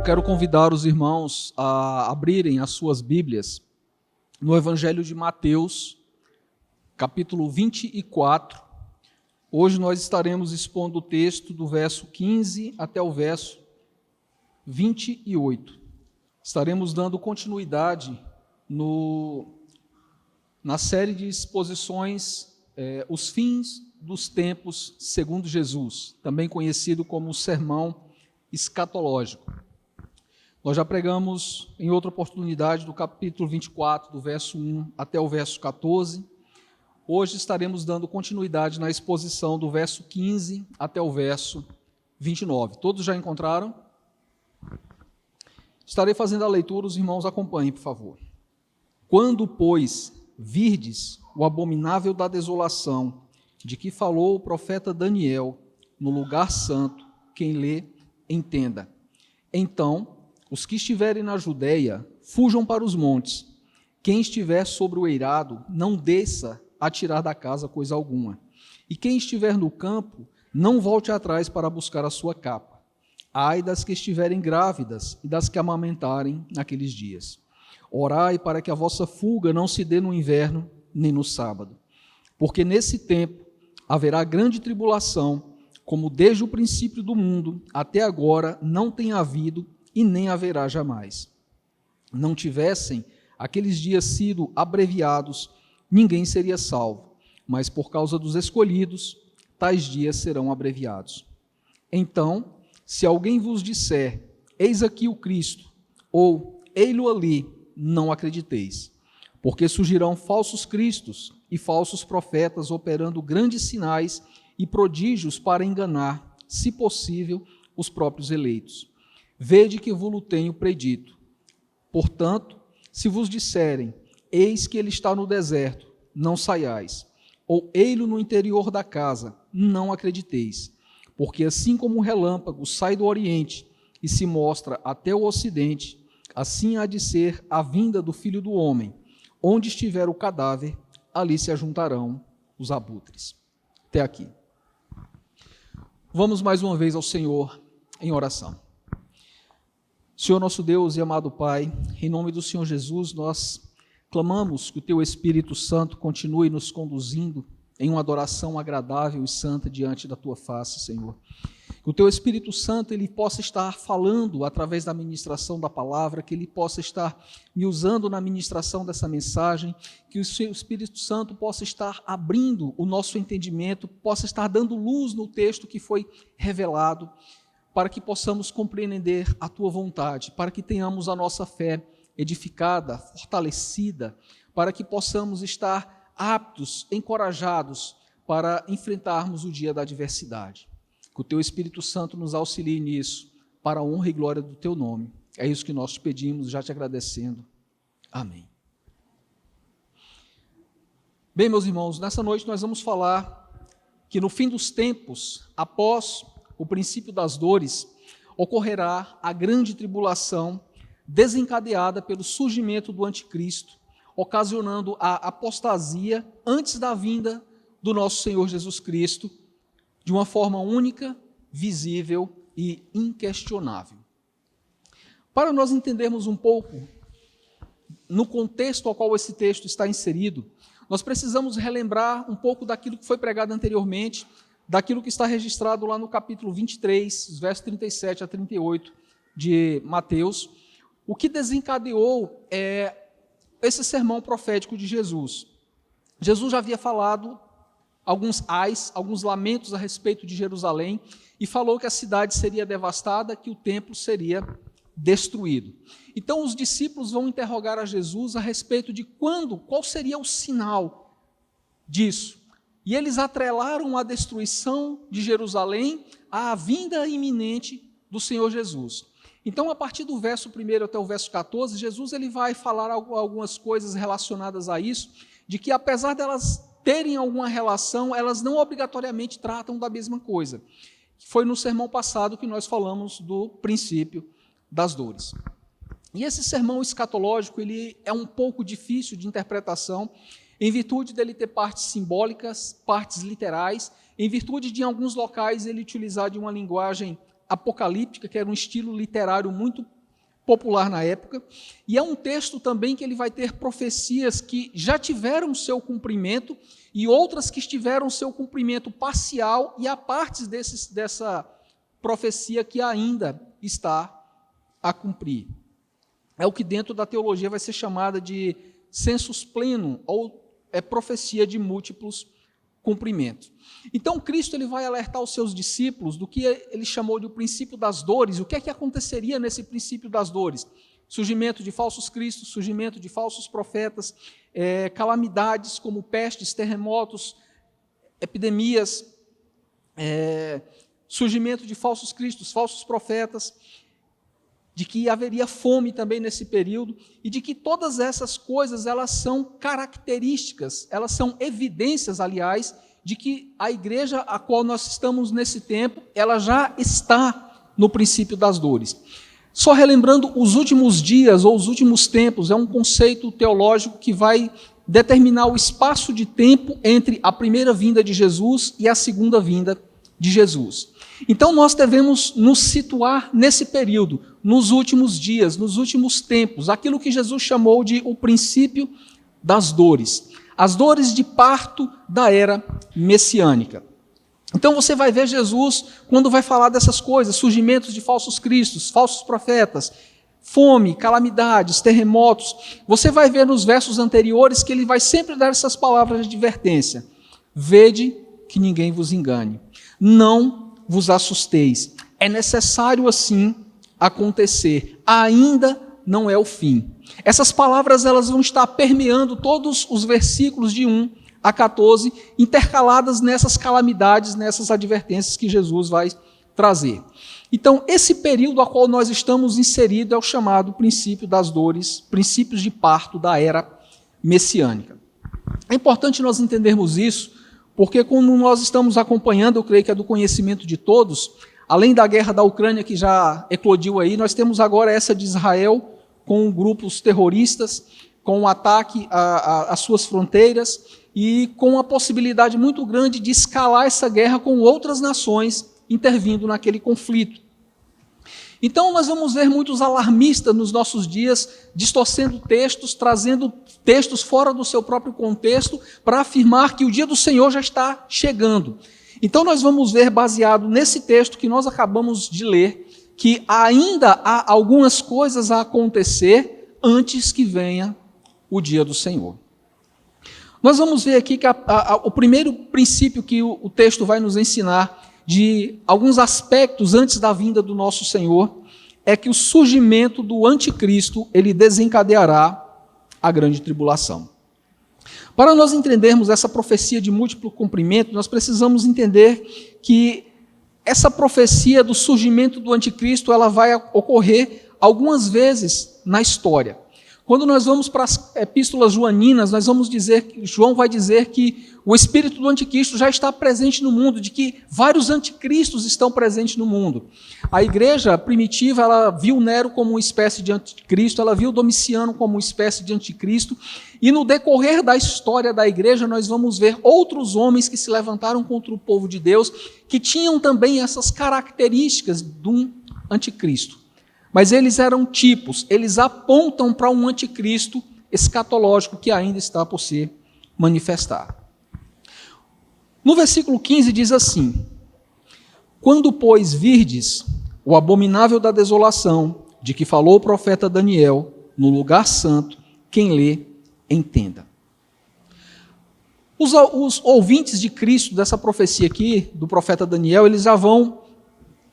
quero convidar os irmãos a abrirem as suas Bíblias no Evangelho de Mateus, capítulo 24. Hoje nós estaremos expondo o texto do verso 15 até o verso 28. Estaremos dando continuidade na série de exposições Os Fins dos Tempos segundo Jesus, também conhecido como o Sermão Escatológico. Nós já pregamos em outra oportunidade do capítulo 24, do verso 1 até o verso 14. Hoje estaremos dando continuidade na exposição do verso 15 até o verso 29. Todos já encontraram? Estarei fazendo a leitura, os irmãos acompanhem, por favor. Quando, pois, virdes o abominável da desolação, de que falou o profeta Daniel, no lugar santo, quem lê, entenda. Então, os que estiverem na Judeia, fujam para os montes. Quem estiver sobre o eirado, não desça a tirar da casa coisa alguma. E quem estiver no campo, não volte atrás para buscar a sua capa. Ai das que estiverem grávidas e das que amamentarem naqueles dias. Orai para que a vossa fuga não se dê no inverno, nem no sábado. Porque nesse tempo haverá grande tribulação, como desde o princípio do mundo até agora não tem havido e nem haverá jamais. Não tivessem aqueles dias sido abreviados, ninguém seria salvo, mas por causa dos escolhidos, tais dias serão abreviados. Então, se alguém vos disser, eis aqui o Cristo, ou ei-lo ali, não acrediteis, porque surgirão falsos cristos e falsos profetas operando grandes sinais e prodígios para enganar, se possível, os próprios eleitos. Vede que vos tenho predito. Portanto, se vos disserem, eis que ele está no deserto, não saiais, ou ei-lo no interior da casa, não acrediteis, porque assim como o relâmpago sai do oriente e se mostra até o ocidente, assim há de ser a vinda do Filho do Homem. Onde estiver o cadáver, ali se ajuntarão os abutres. Até aqui. Vamos mais uma vez ao Senhor em oração. Senhor nosso Deus e amado Pai, em nome do Senhor Jesus, nós clamamos que o Teu Espírito Santo continue nos conduzindo em uma adoração agradável e santa diante da Tua face, Senhor. Que o Teu Espírito Santo ele possa estar falando através da ministração da palavra, que Ele possa estar me usando na ministração dessa mensagem, que o Seu Espírito Santo possa estar abrindo o nosso entendimento, possa estar dando luz no texto que foi revelado, para que possamos compreender a Tua vontade, para que tenhamos a nossa fé edificada, fortalecida, para que possamos estar aptos, encorajados para enfrentarmos o dia da adversidade. Que o Teu Espírito Santo nos auxilie nisso, para a honra e glória do Teu nome. É isso que nós te pedimos, já te agradecendo. Amém. Bem, meus irmãos, nessa noite nós vamos falar que no fim dos tempos, após o princípio das dores, ocorrerá a grande tribulação desencadeada pelo surgimento do anticristo, ocasionando a apostasia antes da vinda do nosso Senhor Jesus Cristo, de uma forma única, visível e inquestionável. Para nós entendermos um pouco no contexto ao qual esse texto está inserido, nós precisamos relembrar um pouco daquilo que foi pregado anteriormente, daquilo que está registrado lá no capítulo 23, versos 37 a 38 de Mateus, o que desencadeou esse sermão profético de Jesus. Jesus já havia falado alguns ais, alguns lamentos a respeito de Jerusalém, e falou que a cidade seria devastada, que o templo seria destruído. Então os discípulos vão interrogar a Jesus a respeito de qual seria o sinal disso. E eles atrelaram a destruição de Jerusalém à vinda iminente do Senhor Jesus. Então, a partir do verso 1 até o verso 14, Jesus ele vai falar algumas coisas relacionadas a isso, de que apesar delas terem alguma relação, elas não obrigatoriamente tratam da mesma coisa. Foi no sermão passado que nós falamos do princípio das dores. E esse sermão escatológico ele é um pouco difícil de interpretação, em virtude dele ter partes simbólicas, partes literais, em virtude de em alguns locais ele utilizar de uma linguagem apocalíptica, que era um estilo literário muito popular na época, e é um texto também que ele vai ter profecias que já tiveram seu cumprimento e outras que tiveram seu cumprimento parcial, e há partes dessa profecia que ainda está a cumprir. É o que dentro da teologia vai ser chamada de sensus plenum, ou profecia de múltiplos cumprimentos. Então, Cristo ele vai alertar os seus discípulos do que ele chamou de o princípio das dores. O que é que aconteceria nesse princípio das dores? Surgimento de falsos cristos, surgimento de falsos profetas, calamidades como pestes, terremotos, epidemias, surgimento de falsos cristos, falsos profetas, de que haveria fome também nesse período, e de que todas essas coisas, elas são características, elas são evidências, aliás, de que a igreja a qual nós estamos nesse tempo, ela já está no princípio das dores. Só relembrando, os últimos dias, ou os últimos tempos, é um conceito teológico que vai determinar o espaço de tempo entre a primeira vinda de Jesus e a segunda vinda de Jesus. Então nós devemos nos situar nesse período, nos últimos dias, nos últimos tempos, aquilo que Jesus chamou de o princípio das dores, as dores de parto da era messiânica. Então você vai ver Jesus, quando vai falar dessas coisas, surgimentos de falsos cristos, falsos profetas, fome, calamidades, terremotos, você vai ver nos versos anteriores que ele vai sempre dar essas palavras de advertência. Vede que ninguém vos engane. Não vos assusteis. É necessário assim acontecer. Ainda não é o fim. Essas palavras elas vão estar permeando todos os versículos de 1 a 14, intercaladas nessas calamidades, nessas advertências que Jesus vai trazer. Então, esse período a qual nós estamos inseridos é o chamado princípio das dores, princípios de parto da era messiânica. É importante nós entendermos isso, porque quando nós estamos acompanhando, eu creio que é do conhecimento de todos, além da guerra da Ucrânia que já eclodiu aí, nós temos agora essa de Israel com grupos terroristas, com um ataque às suas fronteiras e com a possibilidade muito grande de escalar essa guerra com outras nações intervindo naquele conflito. Então nós vamos ver muitos alarmistas nos nossos dias, distorcendo textos, trazendo textos fora do seu próprio contexto, para afirmar que o dia do Senhor já está chegando. Então nós vamos ver, baseado nesse texto que nós acabamos de ler, que ainda há algumas coisas a acontecer antes que venha o dia do Senhor. Nós vamos ver aqui que o primeiro princípio que o texto vai nos ensinar de alguns aspectos antes da vinda do nosso Senhor, é que o surgimento do anticristo, ele desencadeará a grande tribulação. Para nós entendermos essa profecia de múltiplo cumprimento, nós precisamos entender que essa profecia do surgimento do anticristo, ela vai ocorrer algumas vezes na história. Quando nós vamos para as epístolas joaninas, nós vamos dizer que João vai dizer que o espírito do anticristo já está presente no mundo, de que vários anticristos estão presentes no mundo. A igreja primitiva, ela viu Nero como uma espécie de anticristo, ela viu Domiciano como uma espécie de anticristo, e no decorrer da história da igreja, nós vamos ver outros homens que se levantaram contra o povo de Deus, que tinham também essas características de um anticristo. Mas eles eram tipos, eles apontam para um anticristo escatológico que ainda está por se manifestar. No versículo 15 diz assim: quando, pois, virdes o abominável da desolação, de que falou o profeta Daniel, no lugar santo, quem lê, entenda. Os ouvintes de Cristo, dessa profecia aqui, do profeta Daniel, eles já vão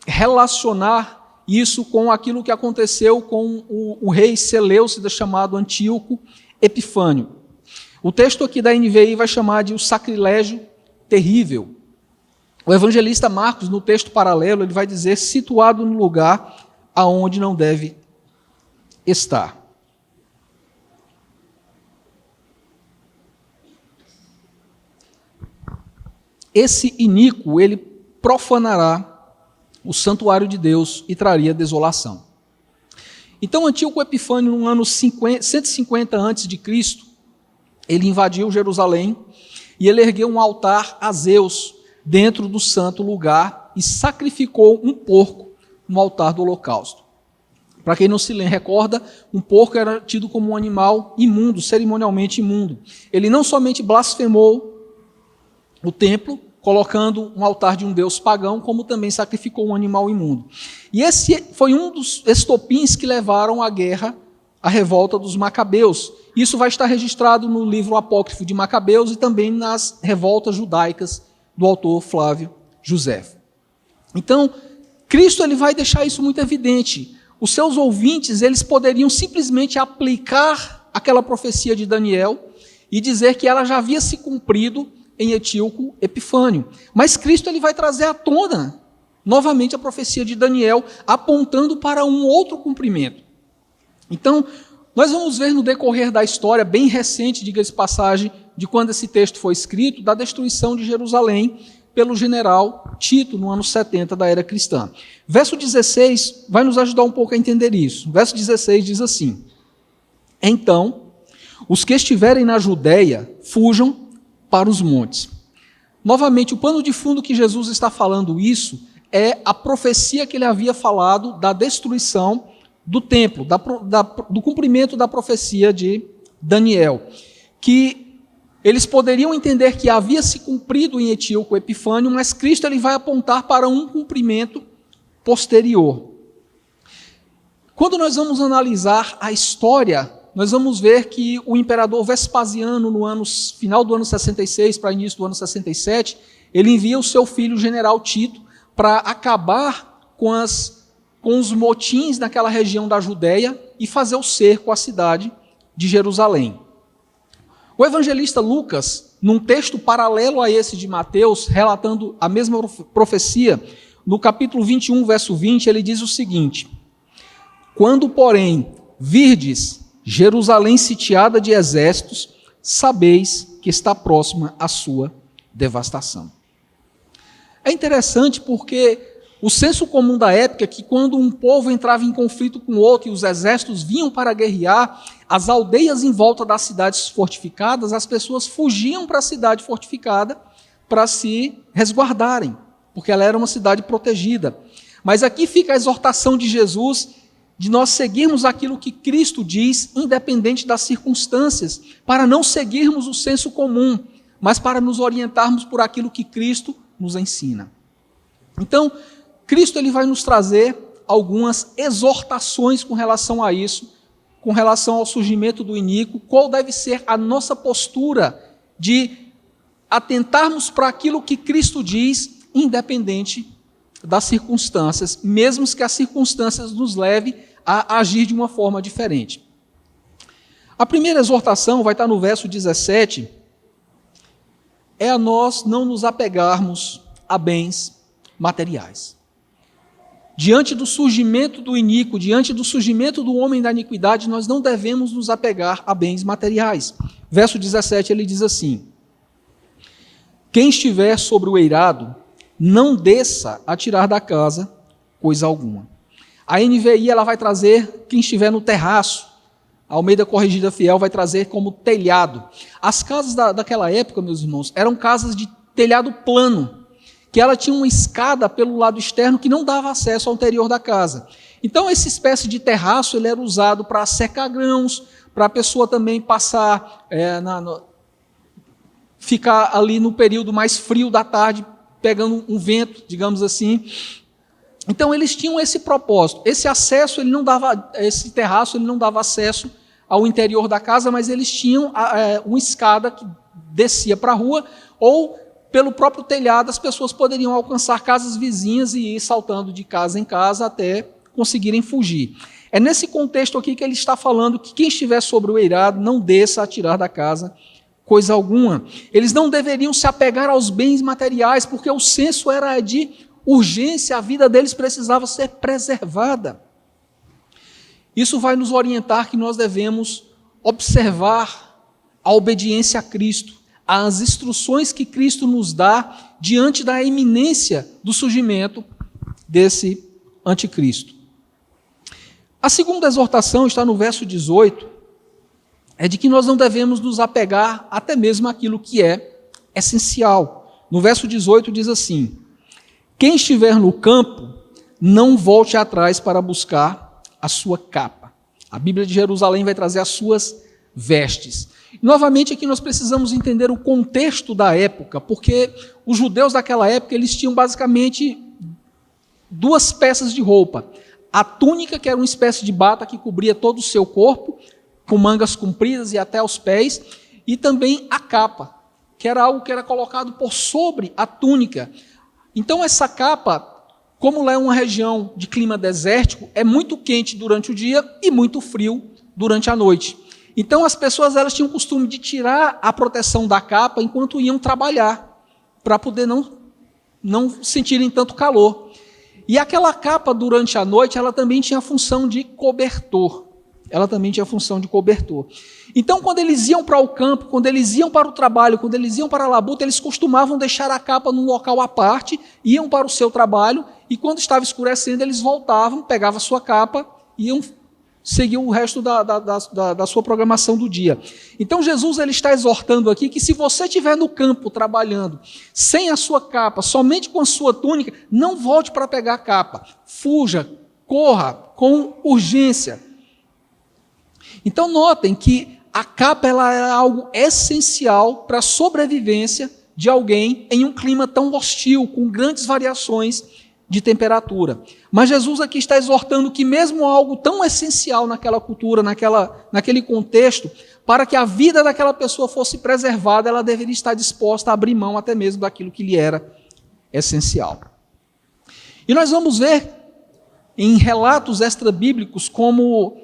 relacionar isso com aquilo que aconteceu com o rei Seleucida, chamado Antíoco Epifânio. O texto aqui da NVI vai chamar de o sacrilégio terrível. O evangelista Marcos, no texto paralelo, ele vai dizer situado no lugar aonde não deve estar. Esse iníquo, ele profanará o santuário de Deus e traria desolação. Então, Antíoco Epifânio, no ano 150 a.C., ele invadiu Jerusalém e ele ergueu um altar a Zeus dentro do santo lugar e sacrificou um porco no altar do holocausto. Para quem não se recorda, um porco era tido como um animal imundo, cerimonialmente imundo. Ele não somente blasfemou o templo, colocando um altar de um deus pagão, como também sacrificou um animal imundo. E esse foi um dos estopins que levaram à guerra, à revolta dos Macabeus. Isso vai estar registrado no livro apócrifo de Macabeus e também nas revoltas judaicas do autor Flávio Joséfo. Então, Cristo ele vai deixar isso muito evidente. Os seus ouvintes, eles poderiam simplesmente aplicar aquela profecia de Daniel e dizer que ela já havia se cumprido em Etíoco Epifânio. Mas Cristo ele vai trazer à tona novamente a profecia de Daniel, apontando para um outro cumprimento. Então, nós vamos ver no decorrer da história, bem recente, diga-se passagem, de quando esse texto foi escrito, da destruição de Jerusalém pelo general Tito, no ano 70 da era cristã. Verso 16 vai nos ajudar um pouco a entender isso. Verso 16 diz assim: então, os que estiverem na Judéia, fujam para os montes. Novamente, o pano de fundo que Jesus está falando isso é a profecia que ele havia falado da destruição do templo, do cumprimento da profecia de Daniel, que eles poderiam entender que havia se cumprido em Etíoco Epifânio, mas Cristo ele vai apontar para um cumprimento posterior. Quando nós vamos analisar a história, nós vamos ver que o imperador Vespasiano, no final do ano 66 para início do ano 67, ele envia o seu filho, o general Tito, para acabar com os motins naquela região da Judéia e fazer o cerco à cidade de Jerusalém. O evangelista Lucas, num texto paralelo a esse de Mateus, relatando a mesma profecia, no capítulo 21, verso 20, ele diz o seguinte: quando, porém, virdes Jerusalém sitiada de exércitos, sabeis que está próxima a sua devastação. É interessante porque o senso comum da época é que quando um povo entrava em conflito com outro e os exércitos vinham para guerrear, as aldeias em volta das cidades fortificadas, as pessoas fugiam para a cidade fortificada para se resguardarem, porque ela era uma cidade protegida. Mas aqui fica a exortação de Jesus de nós seguirmos aquilo que Cristo diz, independente das circunstâncias, para não seguirmos o senso comum, mas para nos orientarmos por aquilo que Cristo nos ensina. Então, Cristo ele vai nos trazer algumas exortações com relação a isso, com relação ao surgimento do iníquo, qual deve ser a nossa postura de atentarmos para aquilo que Cristo diz, independente das circunstâncias, mesmo que as circunstâncias nos levem a agir de uma forma diferente. A primeira exortação vai estar no verso 17, é a nós não nos apegarmos a bens materiais. Diante do surgimento do iníquo, diante do surgimento do homem da iniquidade, nós não devemos nos apegar a bens materiais. Verso 17, ele diz assim: quem estiver sobre o eirado, não desça a tirar da casa coisa alguma. A NVI ela vai trazer quem estiver no terraço. A Almeida Corrigida Fiel vai trazer como telhado. As casas daquela época, meus irmãos, eram casas de telhado plano, que ela tinha uma escada pelo lado externo que não dava acesso ao interior da casa. Então, essa espécie de terraço ele era usado para secar grãos, para a pessoa também passar, ficar ali no período mais frio da tarde, pegando um vento, digamos assim. Então, eles tinham esse propósito. Esse acesso, esse terraço, ele não dava acesso ao interior da casa, mas eles tinham uma escada que descia para a rua, ou pelo próprio telhado as pessoas poderiam alcançar casas vizinhas e ir saltando de casa em casa até conseguirem fugir. É nesse contexto aqui que ele está falando que quem estiver sobre o eirado não desça a tirar da casa coisa alguma. Eles não deveriam se apegar aos bens materiais, porque o senso era de urgência, a vida deles precisava ser preservada. Isso vai nos orientar que nós devemos observar a obediência a Cristo, as instruções que Cristo nos dá diante da iminência do surgimento desse anticristo. A segunda exortação está no verso 18, é de que nós não devemos nos apegar até mesmo àquilo que é essencial. No verso 18 diz assim: quem estiver no campo, não volte atrás para buscar a sua capa. A Bíblia de Jerusalém vai trazer as suas vestes. Novamente aqui nós precisamos entender o contexto da época, porque os judeus daquela época eles tinham basicamente duas peças de roupa. A túnica, que era uma espécie de bata que cobria todo o seu corpo, com mangas compridas e até os pés, e também a capa, que era algo que era colocado por sobre a túnica. Então essa capa, como lá é uma região de clima desértico, é muito quente durante o dia e muito frio durante a noite. Então as pessoas elas tinham o costume de tirar a proteção da capa enquanto iam trabalhar, para poder não sentirem tanto calor. E aquela capa durante a noite, ela também tinha a função de cobertor. Então, quando eles iam para o campo, quando eles iam para o trabalho, quando eles iam para a labuta, eles costumavam deixar a capa num local à parte, iam para o seu trabalho, e quando estava escurecendo, eles voltavam, pegavam a sua capa e iam seguir o resto da sua programação do dia. Então, Jesus ele está exortando aqui que se você estiver no campo trabalhando, sem a sua capa, somente com a sua túnica, não volte para pegar a capa. Fuja, corra com urgência. Então notem que a capa ela é algo essencial para a sobrevivência de alguém em um clima tão hostil, com grandes variações de temperatura. Mas Jesus aqui está exortando que mesmo algo tão essencial naquela cultura, naquele contexto, para que a vida daquela pessoa fosse preservada, ela deveria estar disposta a abrir mão até mesmo daquilo que lhe era essencial. E nós vamos ver em relatos extrabíblicos como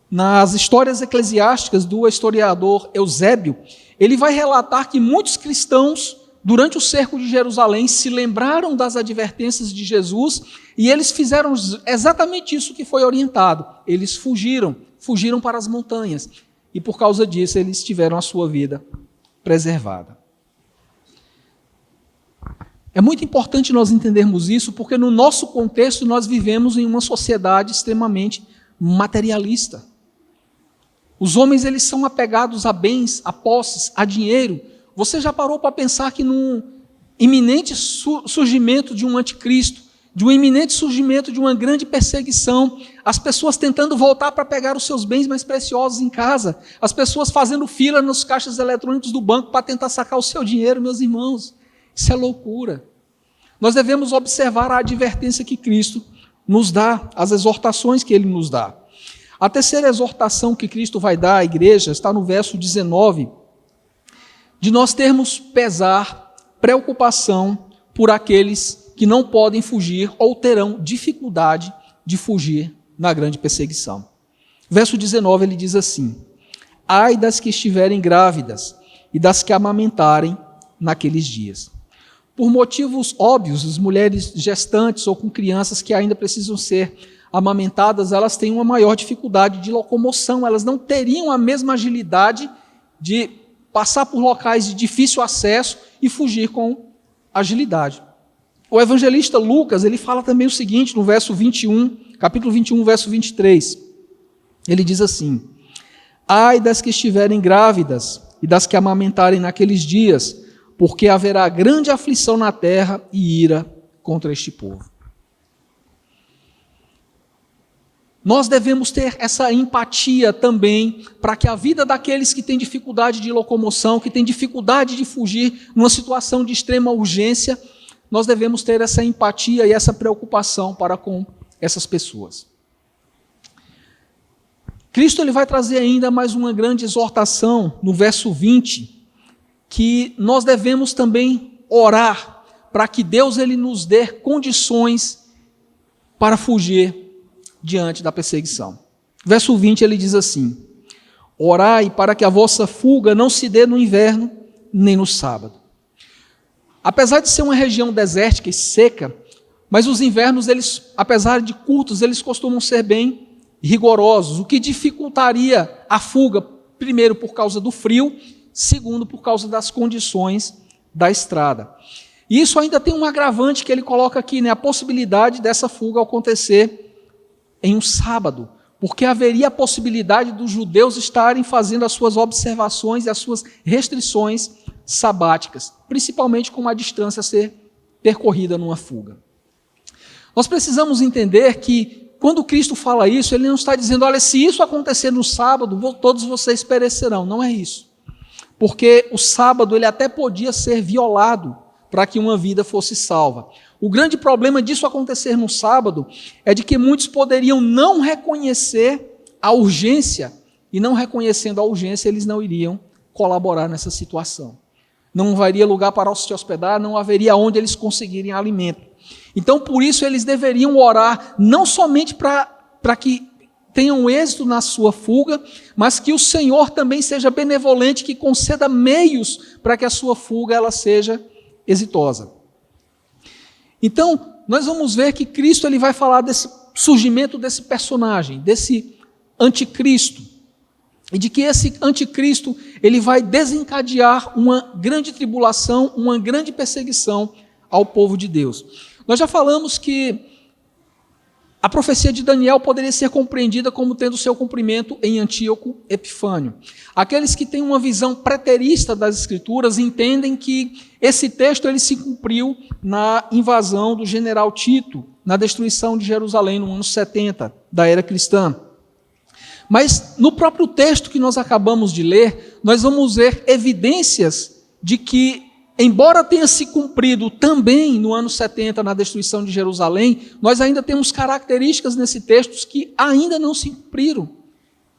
nas histórias eclesiásticas do historiador Eusébio, ele vai relatar que muitos cristãos, durante o cerco de Jerusalém, se lembraram das advertências de Jesus e eles fizeram exatamente isso que foi orientado. Eles fugiram para as montanhas e por causa disso eles tiveram a sua vida preservada. É muito importante nós entendermos isso porque no nosso contexto nós vivemos em uma sociedade extremamente materialista. Os homens eles são apegados a bens, a posses, a dinheiro. Você já parou para pensar que num iminente surgimento de um anticristo, de um iminente surgimento de uma grande perseguição, as pessoas tentando voltar para pegar os seus bens mais preciosos em casa, as pessoas fazendo fila nos caixas eletrônicos do banco para tentar sacar o seu dinheiro, meus irmãos, isso é loucura. Nós devemos observar a advertência que Cristo nos dá, as exortações que Ele nos dá. A terceira exortação que Cristo vai dar à igreja está no verso 19, de nós termos pesar, preocupação por aqueles que não podem fugir ou terão dificuldade de fugir na grande perseguição. Verso 19 ele diz assim: ai das que estiverem grávidas e das que amamentarem naqueles dias. Por motivos óbvios, as mulheres gestantes ou com crianças que ainda precisam ser amamentadas, elas têm uma maior dificuldade de locomoção, elas não teriam a mesma agilidade de passar por locais de difícil acesso e fugir com agilidade. O evangelista Lucas, ele fala também o seguinte, no verso 21, capítulo 21, verso 23, ele diz assim: ai das que estiverem grávidas e das que amamentarem naqueles dias, porque haverá grande aflição na terra e ira contra este povo. Nós devemos ter essa empatia também para que a vida daqueles que têm dificuldade de locomoção, que têm dificuldade de fugir numa situação de extrema urgência, nós devemos ter essa empatia e essa preocupação para com essas pessoas. Cristo ele vai trazer ainda mais uma grande exortação no verso 20, que nós devemos também orar para que Deus ele nos dê condições para fugir diante da perseguição. Verso 20 ele diz assim: orai para que a vossa fuga não se dê no inverno, nem no sábado. Apesar de ser uma região desértica e seca, mas os invernos, eles, apesar de curtos, eles costumam ser bem rigorosos, o que dificultaria a fuga, primeiro por causa do frio, segundo por causa das condições da estrada. E isso ainda tem um agravante que ele coloca aqui, né, a possibilidade dessa fuga acontecer em um sábado, porque haveria a possibilidade dos judeus estarem fazendo as suas observações e as suas restrições sabáticas, principalmente com a distância a ser percorrida numa fuga. Nós precisamos entender que quando Cristo fala isso, ele não está dizendo, olha, se isso acontecer no sábado, todos vocês perecerão. Não é isso. Porque o sábado ele até podia ser violado para que uma vida fosse salva. O grande problema disso acontecer no sábado é de que muitos poderiam não reconhecer a urgência, e não reconhecendo a urgência, eles não iriam colaborar nessa situação. Não haveria lugar para se hospedar, não haveria onde eles conseguirem alimento. Então, por isso, eles deveriam orar não somente para que tenham êxito na sua fuga, mas que o Senhor também seja benevolente, que conceda meios para que a sua fuga ela seja exitosa. Então, nós vamos ver que Cristo ele vai falar desse surgimento desse personagem, desse anticristo, e de que esse anticristo ele vai desencadear uma grande tribulação, uma grande perseguição ao povo de Deus. Nós já falamos que a profecia de Daniel poderia ser compreendida como tendo seu cumprimento em Antíoco Epifânio. Aqueles que têm uma visão preterista das Escrituras entendem que esse texto ele se cumpriu na invasão do general Tito, na destruição de Jerusalém no ano 70 da era cristã. Mas no próprio texto que nós acabamos de ler, nós vamos ver evidências de que, embora tenha se cumprido também no ano 70 na destruição de Jerusalém, nós ainda temos características nesse texto que ainda não se cumpriram.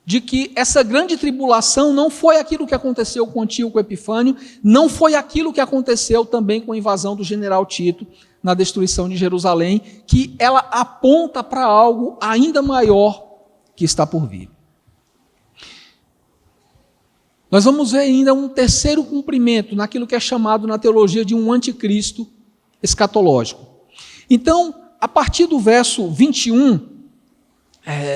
De que essa grande tribulação não foi aquilo que aconteceu com Antíoco Epifânio, não foi aquilo que aconteceu também com a invasão do general Tito na destruição de Jerusalém, que ela aponta para algo ainda maior que está por vir. Nós vamos ver ainda um terceiro cumprimento naquilo que é chamado na teologia de um anticristo escatológico. Então, a partir do verso 21,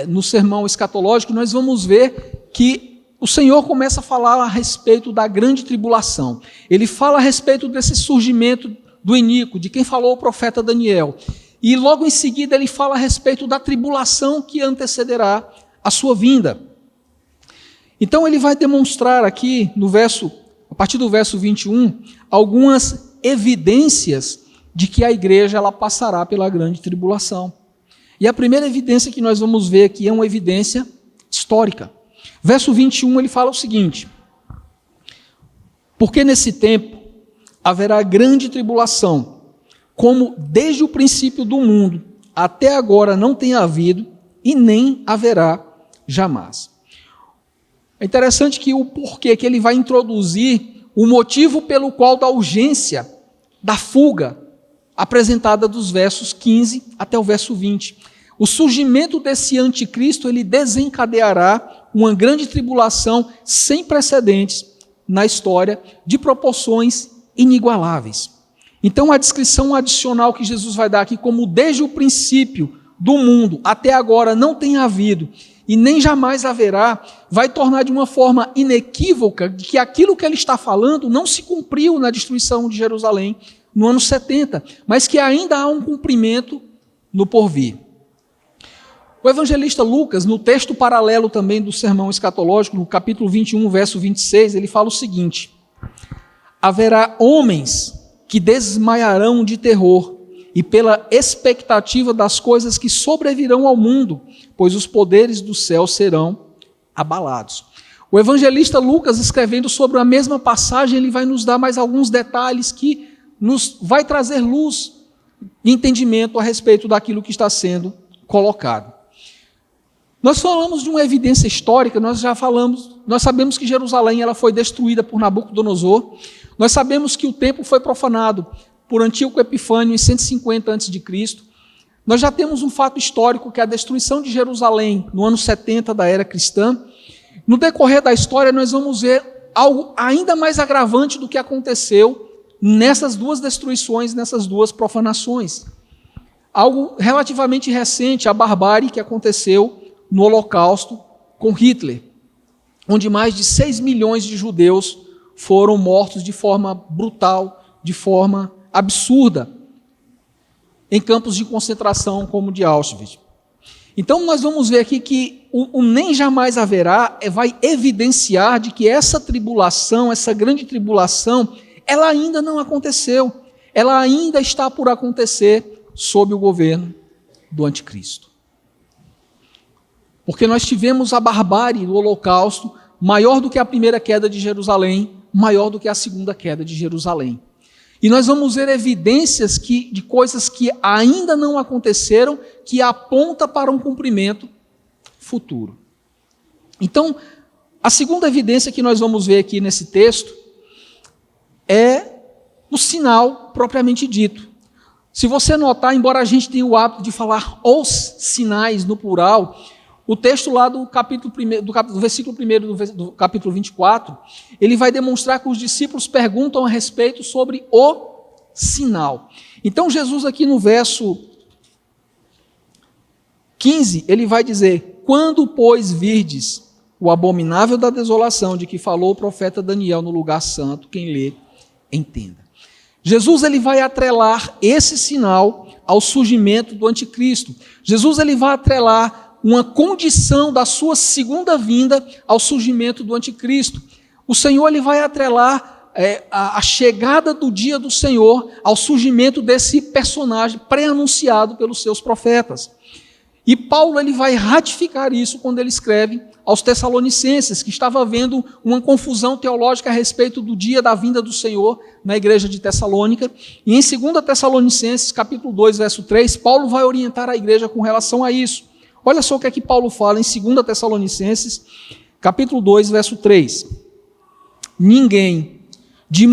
no sermão escatológico, nós vamos ver que o Senhor começa a falar a respeito da grande tribulação. Ele fala a respeito desse surgimento do iníquo, de quem falou o profeta Daniel. E logo em seguida ele fala a respeito da tribulação que antecederá a sua vinda. Então ele vai demonstrar aqui, a partir do verso 21, algumas evidências de que a igreja ela passará pela grande tribulação. E a primeira evidência que nós vamos ver aqui é uma evidência histórica. Verso 21 ele fala o seguinte: porque nesse tempo haverá grande tribulação, como desde o princípio do mundo até agora não tem havido e nem haverá jamais. É interessante que o porquê que ele vai introduzir o motivo pelo qual da urgência da fuga apresentada dos versos 15 até o verso 20. O surgimento desse anticristo ele desencadeará uma grande tribulação sem precedentes na história, de proporções inigualáveis. Então a descrição adicional que Jesus vai dar aqui, como desde o princípio do mundo até agora não tem havido e nem jamais haverá, vai tornar de uma forma inequívoca de que aquilo que ele está falando não se cumpriu na destruição de Jerusalém no ano 70, mas que ainda há um cumprimento no porvir. O evangelista Lucas, no texto paralelo também do sermão escatológico, no capítulo 21, verso 26, ele fala o seguinte: haverá homens que desmaiarão de terror e pela expectativa das coisas que sobrevirão ao mundo, pois os poderes do céu serão abalados. O evangelista Lucas, escrevendo sobre a mesma passagem, ele vai nos dar mais alguns detalhes que nos vai trazer luz e entendimento a respeito daquilo que está sendo colocado. Nós falamos de uma evidência histórica, nós sabemos que Jerusalém ela foi destruída por Nabucodonosor, nós sabemos que o templo foi profanado por Antíoco Epifânio em 150 a.C., nós já temos um fato histórico que é a destruição de Jerusalém no ano 70 da era cristã. No decorrer da história nós vamos ver algo ainda mais agravante do que aconteceu nessas duas destruições, nessas duas profanações. Algo relativamente recente, a barbárie que aconteceu no Holocausto com Hitler, onde mais de 6 milhões de judeus foram mortos de forma brutal, de forma absurda, em campos de concentração como o de Auschwitz. Então nós vamos ver aqui que o nem jamais haverá vai evidenciar de que essa tribulação, essa grande tribulação, ela ainda não aconteceu, ela ainda está por acontecer sob o governo do anticristo. Porque nós tivemos a barbárie do Holocausto maior do que a primeira queda de Jerusalém, maior do que a segunda queda de Jerusalém. E nós vamos ver evidências de coisas que ainda não aconteceram, que aponta para um cumprimento futuro. Então, a segunda evidência que nós vamos ver aqui nesse texto é o sinal propriamente dito. Se você notar, embora a gente tenha o hábito de falar os sinais no plural, o texto lá do versículo 1 do capítulo 24, ele vai demonstrar que os discípulos perguntam a respeito sobre o sinal. Então Jesus aqui no verso 15, ele vai dizer: quando, pois, virdes o abominável da desolação de que falou o profeta Daniel no lugar santo, quem lê, entenda. Jesus ele vai atrelar esse sinal ao surgimento do anticristo. Jesus ele vai atrelar uma condição da sua segunda vinda ao surgimento do anticristo. O Senhor ele vai atrelar a chegada do dia do Senhor ao surgimento desse personagem pré-anunciado pelos seus profetas. E Paulo ele vai ratificar isso quando ele escreve aos Tessalonicenses, que estava havendo uma confusão teológica a respeito do dia da vinda do Senhor na igreja de Tessalônica. E em 2 Tessalonicenses, capítulo 2, verso 3, Paulo vai orientar a igreja com relação a isso. Olha só o que é que Paulo fala em 2 Tessalonicenses, capítulo 2, verso 3. Ninguém, de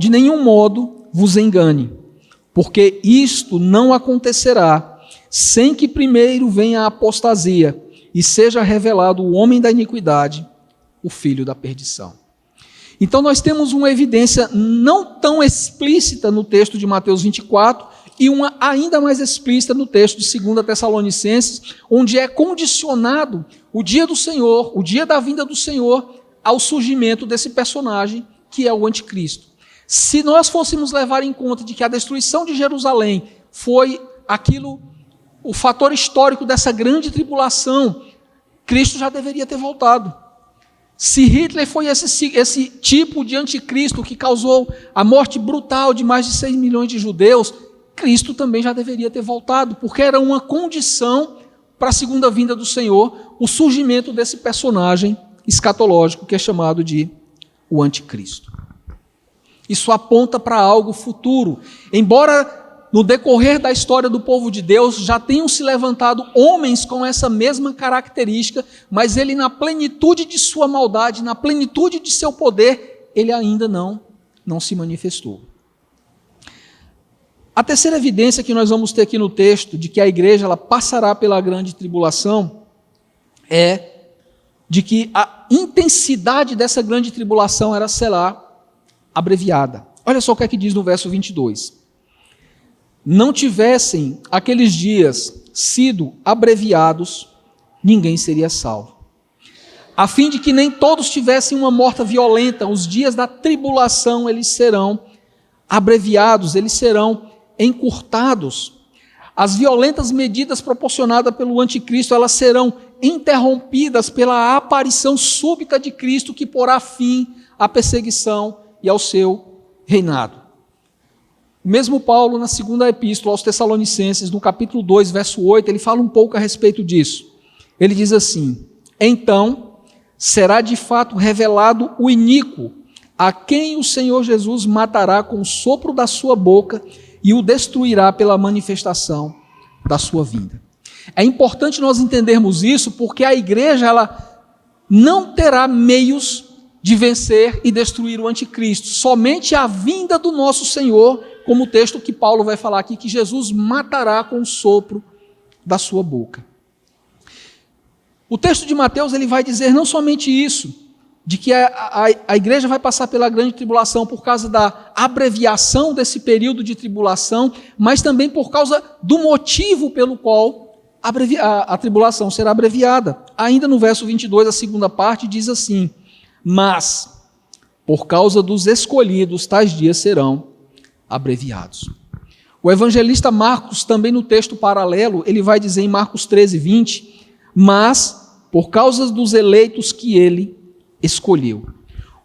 nenhum modo, vos engane, porque isto não acontecerá sem que primeiro venha a apostasia e seja revelado o homem da iniquidade, o filho da perdição. Então nós temos uma evidência não tão explícita no texto de Mateus 24 e uma ainda mais explícita no texto de 2 Tessalonicenses, onde é condicionado o dia do Senhor, o dia da vinda do Senhor, ao surgimento desse personagem que é o anticristo. Se nós fôssemos levar em conta de que a destruição de Jerusalém foi o fator histórico dessa grande tribulação, Cristo já deveria ter voltado. Se Hitler foi esse tipo de anticristo que causou a morte brutal de mais de 6 milhões de judeus, Cristo também já deveria ter voltado, porque era uma condição para a segunda vinda do Senhor, o surgimento desse personagem escatológico que é chamado de o anticristo. Isso aponta para algo futuro. Embora no decorrer da história do povo de Deus já tenham se levantado homens com essa mesma característica, mas ele na plenitude de sua maldade, na plenitude de seu poder, ele ainda não se manifestou. A terceira evidência que nós vamos ter aqui no texto de que a igreja ela passará pela grande tribulação é de que a intensidade dessa grande tribulação será abreviada. Olha só o que é que diz no verso 22. Não tivessem aqueles dias sido abreviados, ninguém seria salvo. A fim de que nem todos tivessem uma morte violenta, os dias da tribulação eles serão abreviados, eles serão encurtados. As violentas medidas proporcionadas pelo anticristo, elas serão interrompidas pela aparição súbita de Cristo, que porá fim à perseguição e ao seu reinado. Mesmo Paulo, na segunda epístola aos Tessalonicenses, no capítulo 2, verso 8, ele fala um pouco a respeito disso. Ele diz assim: então será de fato revelado o iníquo, a quem o Senhor Jesus matará com o sopro da sua boca e o destruirá pela manifestação da sua vinda. É importante nós entendermos isso, porque a igreja ela não terá meios de vencer e destruir o anticristo. Somente a vinda do nosso Senhor, como o texto que Paulo vai falar aqui, que Jesus matará com o sopro da sua boca. O texto de Mateus ele vai dizer não somente isso, de que a igreja vai passar pela grande tribulação por causa da abreviação desse período de tribulação, mas também por causa do motivo pelo qual a tribulação será abreviada. Ainda no verso 22, a segunda parte, diz assim: mas, por causa dos escolhidos, tais dias serão abreviados. O evangelista Marcos, também no texto paralelo, ele vai dizer em Marcos 13, 20, mas, por causa dos eleitos que ele escolheu.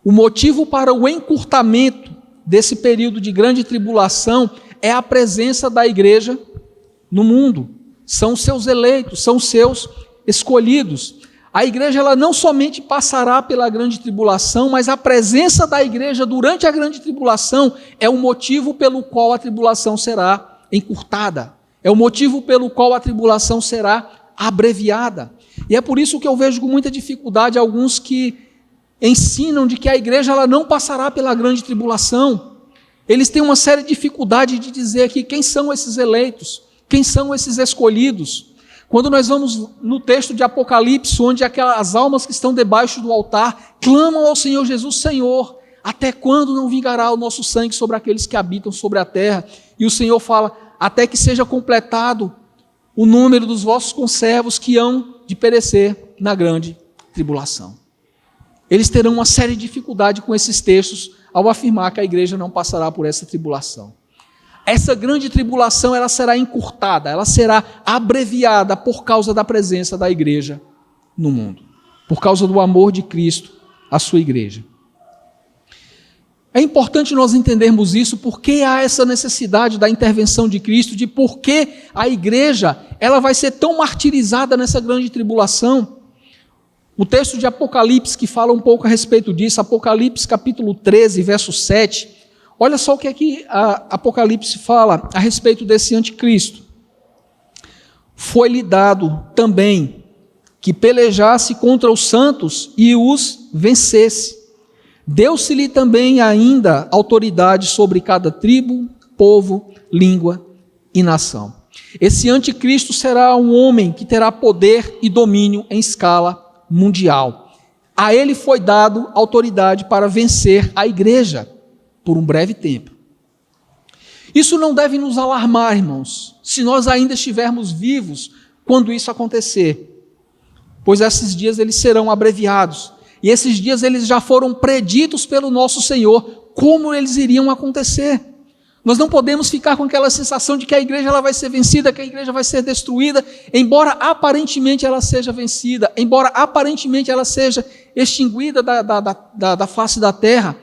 O motivo para o encurtamento desse período de grande tribulação é a presença da igreja no mundo. São os seus eleitos, são os seus escolhidos. A igreja ela não somente passará pela grande tribulação, mas a presença da igreja durante a grande tribulação é o motivo pelo qual a tribulação será encurtada. É o motivo pelo qual a tribulação será abreviada. E é por isso que eu vejo com muita dificuldade alguns que ensinam de que a igreja ela não passará pela grande tribulação. Eles têm uma séria dificuldade de dizer aqui quem são esses eleitos, quem são esses escolhidos. Quando nós vamos no texto de Apocalipse, onde aquelas almas que estão debaixo do altar clamam ao Senhor Jesus: Senhor, até quando não vingará o nosso sangue sobre aqueles que habitam sobre a terra? E o Senhor fala: até que seja completado o número dos vossos conservos que hão de perecer na grande tribulação. Eles terão uma séria dificuldade com esses textos ao afirmar que a igreja não passará por essa tribulação. Essa grande tribulação ela será encurtada, ela será abreviada por causa da presença da igreja no mundo, por causa do amor de Cristo à sua igreja. É importante nós entendermos isso, porque há essa necessidade da intervenção de Cristo, de por que a igreja ela vai ser tão martirizada nessa grande tribulação. O texto de Apocalipse que fala um pouco a respeito disso, Apocalipse capítulo 13, verso 7, olha só o que é que a Apocalipse fala a respeito desse anticristo. Foi-lhe dado também que pelejasse contra os santos e os vencesse. Deu-se-lhe também ainda autoridade sobre cada tribo, povo, língua e nação. Esse anticristo será um homem que terá poder e domínio em escala mundial. A ele foi dado autoridade para vencer a igreja por um breve tempo. Isso não deve nos alarmar, irmãos, se nós ainda estivermos vivos quando isso acontecer, pois esses dias eles serão abreviados. E esses dias eles já foram preditos pelo nosso Senhor, como eles iriam acontecer. Nós não podemos ficar com aquela sensação de que a igreja ela vai ser vencida, que a igreja vai ser destruída, embora aparentemente ela seja vencida, embora aparentemente ela seja extinguida da face da terra.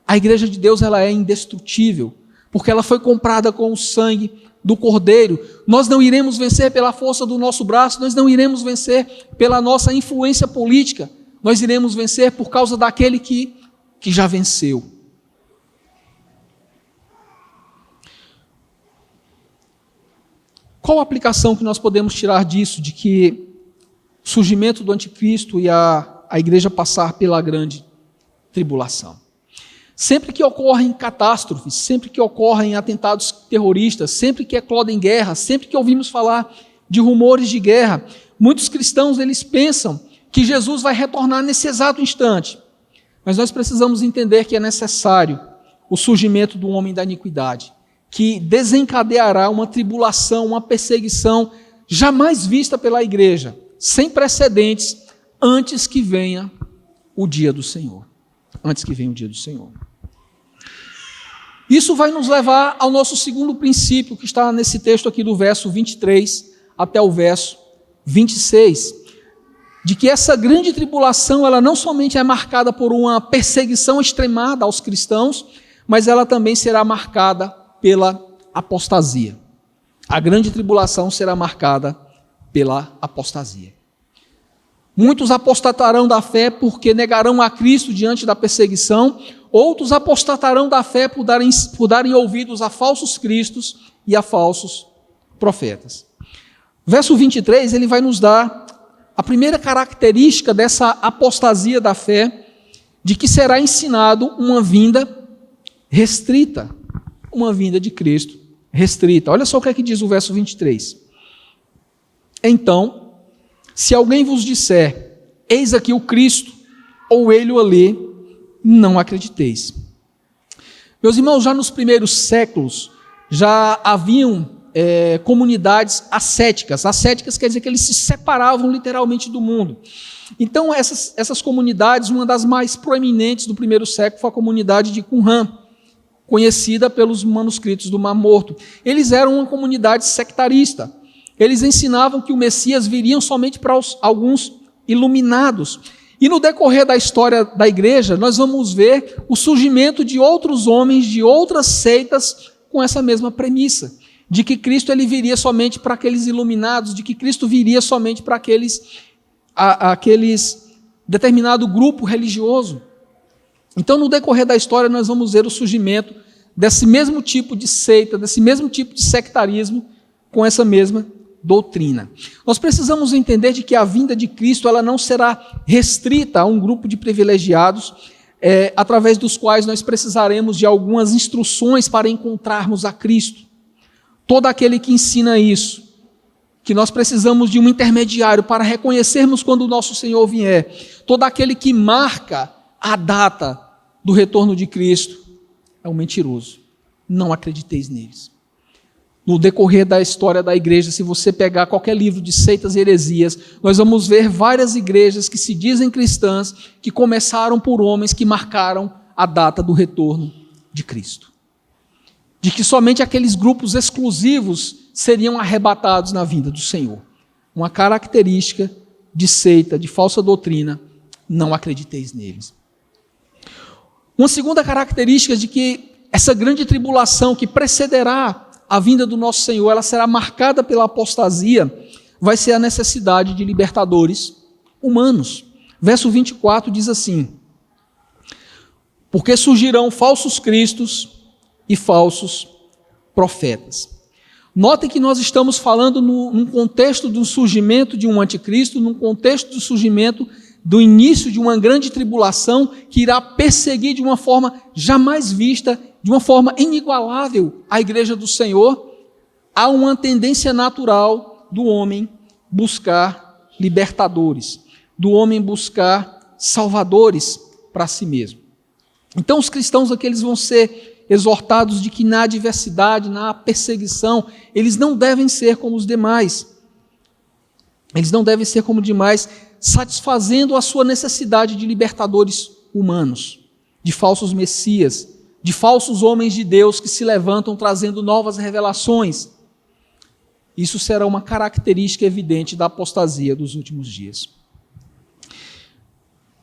A igreja de Deus ela é indestrutível, porque ela foi comprada com o sangue do Cordeiro. Nós não iremos vencer pela força do nosso braço, nós não iremos vencer pela nossa influência política, nós iremos vencer por causa daquele que já venceu. Qual a aplicação que nós podemos tirar disso, de que o surgimento do anticristo e a igreja passar pela grande tribulação? Sempre que ocorrem catástrofes, sempre que ocorrem atentados terroristas, sempre que eclodem guerras, sempre que ouvimos falar de rumores de guerra, muitos cristãos eles pensam que Jesus vai retornar nesse exato instante. Mas nós precisamos entender que é necessário o surgimento do homem da iniquidade, que desencadeará uma tribulação, uma perseguição jamais vista pela igreja, sem precedentes, antes que venha o dia do Senhor. Antes que venha o dia do Senhor. Isso vai nos levar ao nosso segundo princípio, que está nesse texto aqui do verso 23 até o verso 26, de que essa grande tribulação, ela não somente é marcada por uma perseguição extremada aos cristãos, mas ela também será marcada pela apostasia. A grande tribulação será marcada pela apostasia. Muitos apostatarão da fé porque negarão a Cristo diante da perseguição, outros apostatarão da fé por darem ouvidos a falsos cristos e a falsos profetas. Verso 23, ele vai nos dar a primeira característica dessa apostasia da fé, de que será ensinado uma vinda restrita, uma vinda de Cristo restrita. Olha só o que é que diz o verso 23. Então, se alguém vos disser, eis aqui o Cristo, ou ele o ali, não acrediteis. Meus irmãos, já nos primeiros séculos, já haviam comunidades ascéticas. Ascéticas quer dizer que eles se separavam literalmente do mundo. Então, essas comunidades, uma das mais proeminentes do primeiro século foi a comunidade de Qumran, conhecida pelos manuscritos do Mar Morto. Eles eram uma comunidade sectarista. Eles ensinavam que o Messias viria somente para alguns iluminados. E no decorrer da história da igreja, nós vamos ver o surgimento de outros homens, de outras seitas, com essa mesma premissa, de que Cristo ele viria somente para aqueles iluminados, de que Cristo viria somente para aqueles àqueles determinado grupo religioso. Então, no decorrer da história, nós vamos ver o surgimento desse mesmo tipo de seita, desse mesmo tipo de sectarismo, com essa mesma doutrina. Nós precisamos entender de que a vinda de Cristo ela não será restrita a um grupo de privilegiados, através dos quais nós precisaremos de algumas instruções para encontrarmos a Cristo. Todo aquele que ensina isso, que nós precisamos de um intermediário para reconhecermos quando o nosso Senhor vier, todo aquele que marca a data do retorno de Cristo, é um mentiroso. Não acrediteis neles. No decorrer da história da igreja, se você pegar qualquer livro de seitas e heresias, nós vamos ver várias igrejas que se dizem cristãs, que começaram por homens que marcaram a data do retorno de Cristo. De que somente aqueles grupos exclusivos seriam arrebatados na vinda do Senhor. Uma característica de seita, de falsa doutrina, não acrediteis neles. Uma segunda característica de que essa grande tribulação que precederá a vinda do nosso Senhor, ela será marcada pela apostasia, vai ser a necessidade de libertadores humanos. Verso 24 diz assim: porque surgirão falsos cristos e falsos profetas. Notem que nós estamos falando num contexto do surgimento de um anticristo, num contexto do surgimento do início de uma grande tribulação que irá perseguir de uma forma jamais vista, de uma forma inigualável a igreja do Senhor. Há uma tendência natural do homem buscar libertadores, do homem buscar salvadores para si mesmo. Então os cristãos aqui eles vão ser exortados de que na adversidade, na perseguição, eles não devem ser como os demais. Eles não devem ser como demais, satisfazendo a sua necessidade de libertadores humanos, de falsos messias, de falsos homens de Deus que se levantam trazendo novas revelações. Isso será uma característica evidente da apostasia dos últimos dias.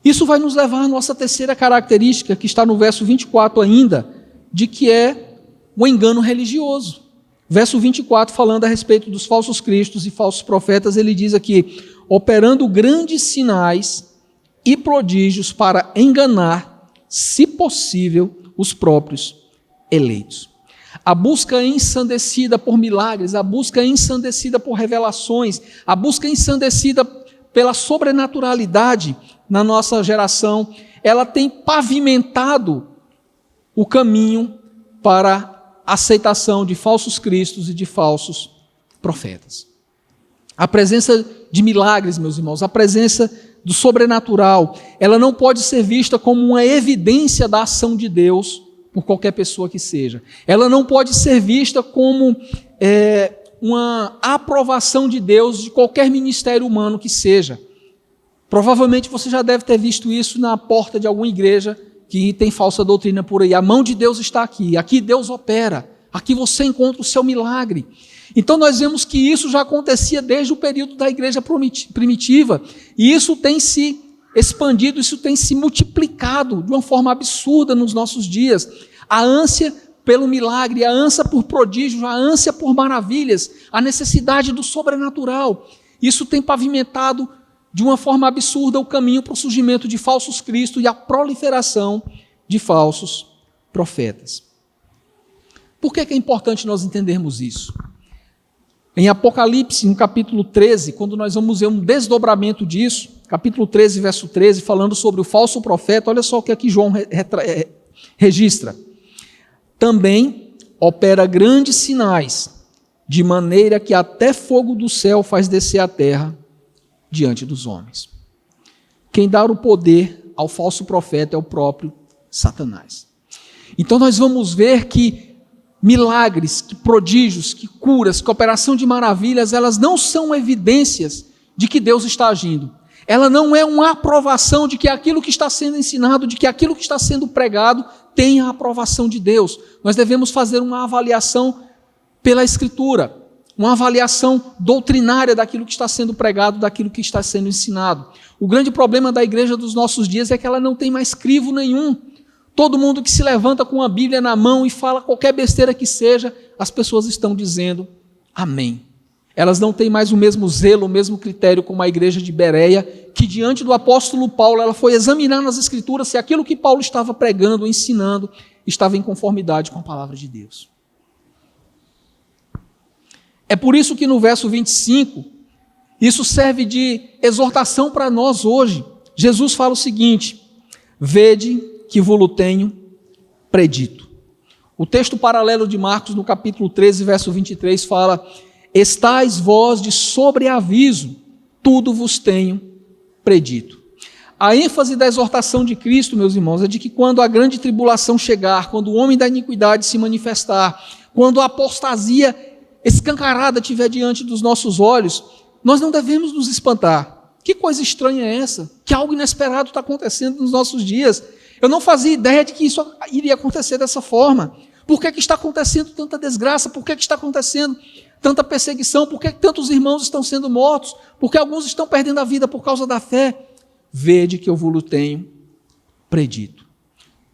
Isso vai nos levar à nossa terceira característica, que está no verso 24 ainda, de que é o engano religioso. Verso 24, falando a respeito dos falsos cristos e falsos profetas, ele diz aqui: operando grandes sinais e prodígios para enganar, se possível, os próprios eleitos. A busca ensandecida por milagres, a busca ensandecida por revelações, a busca ensandecida pela sobrenaturalidade na nossa geração, ela tem pavimentado o caminho para a aceitação de falsos cristos e de falsos profetas. A presença de milagres, meus irmãos, a presença do sobrenatural, ela não pode ser vista como uma evidência da ação de Deus por qualquer pessoa que seja. Ela não pode ser vista como uma aprovação de Deus de qualquer ministério humano que seja. Provavelmente você já deve ter visto isso na porta de alguma igreja que tem falsa doutrina por aí. A mão de Deus está aqui, aqui Deus opera, aqui você encontra o seu milagre. Então nós vemos que isso já acontecia desde o período da igreja primitiva, e isso tem se expandido, isso tem se multiplicado de uma forma absurda nos nossos dias. A ânsia pelo milagre, a ânsia por prodígios, a ânsia por maravilhas, a necessidade do sobrenatural, isso tem pavimentado de uma forma absurda o caminho para o surgimento de falsos cristos e a proliferação de falsos profetas. Por que é importante nós entendermos isso? Em Apocalipse, no capítulo 13, quando nós vamos ver um desdobramento disso, capítulo 13, verso 13, falando sobre o falso profeta, olha só o que aqui João registra. Também opera grandes sinais, de maneira que até fogo do céu faz descer a terra diante dos homens. Quem dá o poder ao falso profeta é o próprio Satanás. Então nós vamos ver que milagres, que prodígios, que curas, que operação de maravilhas, elas não são evidências de que Deus está agindo. Ela não é uma aprovação de que aquilo que está sendo ensinado, de que aquilo que está sendo pregado tem a aprovação de Deus. Nós devemos fazer uma avaliação pela Escritura, uma avaliação doutrinária daquilo que está sendo pregado, daquilo que está sendo ensinado. O grande problema da igreja dos nossos dias é que ela não tem mais crivo nenhum. Todo mundo que se levanta com a Bíblia na mão e fala qualquer besteira que seja, as pessoas estão dizendo amém. elas não têm mais o mesmo zelo, o mesmo critério como a igreja de Bereia, que diante do apóstolo Paulo, ela foi examinar nas escrituras se aquilo que Paulo estava pregando, ensinando, estava em conformidade com a palavra de Deus. É por isso que no verso 25, isso serve de exortação para nós hoje. Jesus fala o seguinte: vede que vos tenho predito. O texto paralelo de Marcos, no capítulo 13, verso 23, fala: estais vós de sobreaviso, tudo vos tenho predito. A ênfase da exortação de Cristo, meus irmãos, é de que quando a grande tribulação chegar, quando o homem da iniquidade se manifestar, quando a apostasia escancarada estiver diante dos nossos olhos, nós não devemos nos espantar. Que coisa estranha é essa? Que algo inesperado está acontecendo nos nossos dias. Eu não fazia ideia de que isso iria acontecer dessa forma. Por que está acontecendo tanta desgraça? Por que está acontecendo tanta perseguição? Por que tantos irmãos estão sendo mortos? Por que alguns estão perdendo a vida por causa da fé? Vede que eu vos tenho predito.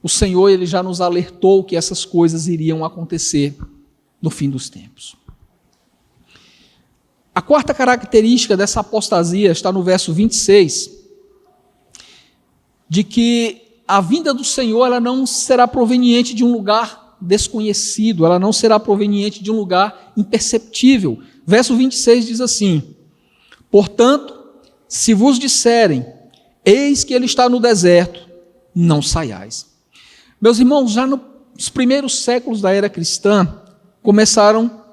O Senhor, Ele já nos alertou que essas coisas iriam acontecer no fim dos tempos. A quarta característica dessa apostasia está no verso 26, de que a vinda do Senhor ela não será proveniente de um lugar desconhecido, ela não será proveniente de um lugar imperceptível. Verso 26 diz assim: portanto, se vos disserem, eis que ele está no deserto, não saiais. Meus irmãos, já nos primeiros séculos da era cristã, começaram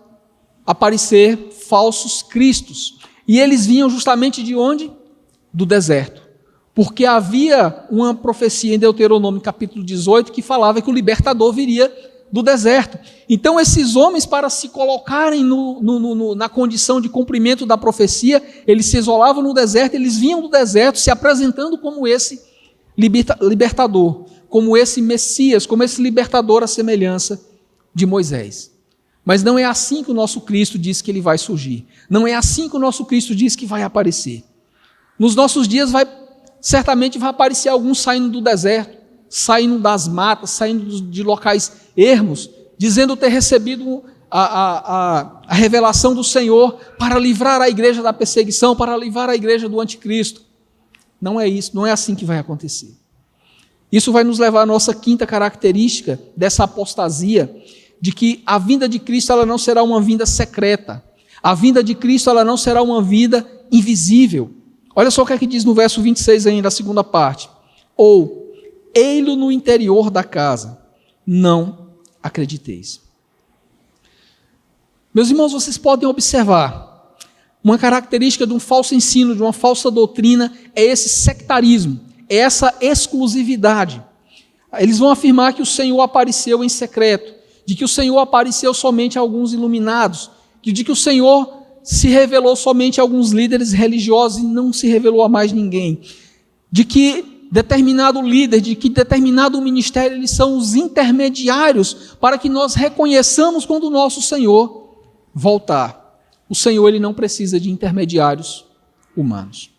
a aparecer falsos cristos. E eles vinham justamente de onde? Do deserto. Porque havia uma profecia em Deuteronômio capítulo 18 que falava que o libertador viria do deserto. Então esses homens, para se colocarem na condição de cumprimento da profecia, eles se isolavam no deserto, eles vinham do deserto se apresentando como esse libertador, como esse Messias, como esse libertador à semelhança de Moisés. Mas não é assim que o nosso Cristo diz que ele vai surgir. Não é assim que o nosso Cristo diz que vai aparecer. Nos nossos dias certamente vai aparecer alguns saindo do deserto, saindo das matas, saindo de locais ermos, dizendo ter recebido a revelação do Senhor para livrar a igreja da perseguição, para livrar a igreja do anticristo. Não é isso, não é assim que vai acontecer. Isso vai nos levar à nossa quinta característica dessa apostasia, de que a vinda de Cristo ela não será uma vinda secreta. A vinda de Cristo ela não será uma vinda invisível. Olha só o que é que diz no verso 26 ainda, a segunda parte. Ou, ei-lo no interior da casa, não acrediteis. Meus irmãos, vocês podem observar, uma característica de um falso ensino, de uma falsa doutrina, é esse sectarismo, é essa exclusividade. Eles vão afirmar que o Senhor apareceu em secreto, de que o Senhor apareceu somente a alguns iluminados, de que o Senhor se revelou somente a alguns líderes religiosos e não se revelou a mais ninguém, de que determinado líder, de que determinado ministério, eles são os intermediários para que nós reconheçamos quando o nosso Senhor voltar. O Senhor ele não precisa de intermediários humanos.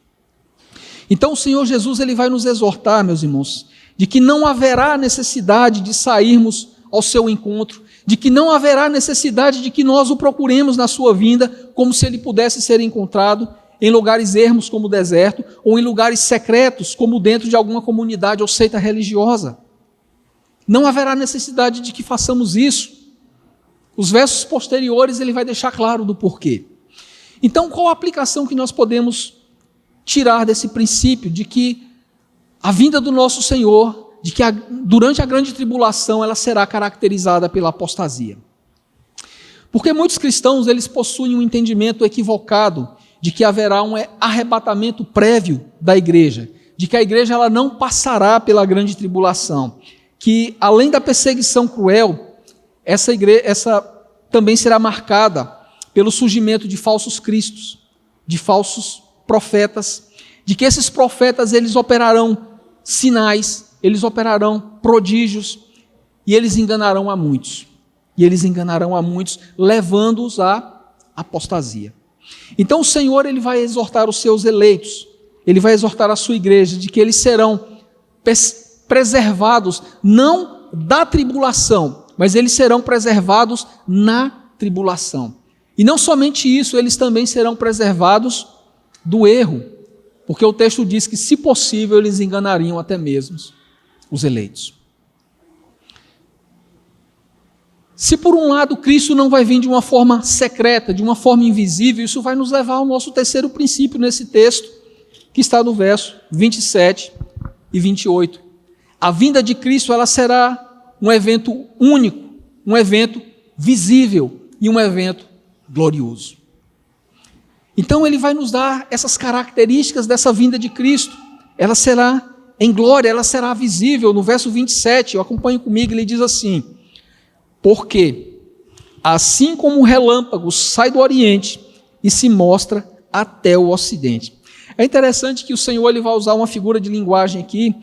Então o Senhor Jesus ele vai nos exortar, meus irmãos, de que não haverá necessidade de sairmos ao seu encontro, de que não haverá necessidade de que nós o procuremos na sua vinda, como se ele pudesse ser encontrado em lugares ermos como o deserto, ou em lugares secretos, como dentro de alguma comunidade ou seita religiosa. Não haverá necessidade de que façamos isso. Os versos posteriores ele vai deixar claro do porquê. Então, qual a aplicação que nós podemos tirar desse princípio de que a vinda do nosso Senhor, de que durante a grande tribulação ela será caracterizada pela apostasia? Porque muitos cristãos eles possuem um entendimento equivocado de que haverá um arrebatamento prévio da igreja, de que a igreja ela não passará pela grande tribulação, que além da perseguição cruel, essa também será marcada pelo surgimento de falsos cristos, de falsos profetas, de que esses profetas eles operarão sinais, eles operarão prodígios e eles enganarão a muitos. E eles enganarão a muitos, levando-os à apostasia. Então o Senhor ele vai exortar os seus eleitos, ele vai exortar a sua igreja de que eles serão preservados não da tribulação, mas eles serão preservados na tribulação. E não somente isso, eles também serão preservados do erro, porque o texto diz que, se possível, eles enganariam até mesmo os eleitos. Se por um lado Cristo não vai vir de uma forma secreta, de uma forma invisível, isso vai nos levar ao nosso terceiro princípio nesse texto, que está no verso 27 e 28. A vinda de Cristo, ela será um evento único, um evento visível e um evento glorioso. Então ele vai nos dar essas características dessa vinda de Cristo. Ela será em glória, ela será visível. No verso 27, acompanhe comigo, ele diz assim: porque assim como o relâmpago sai do Oriente e se mostra até o Ocidente. É interessante que o Senhor ele vai usar uma figura de linguagem aqui,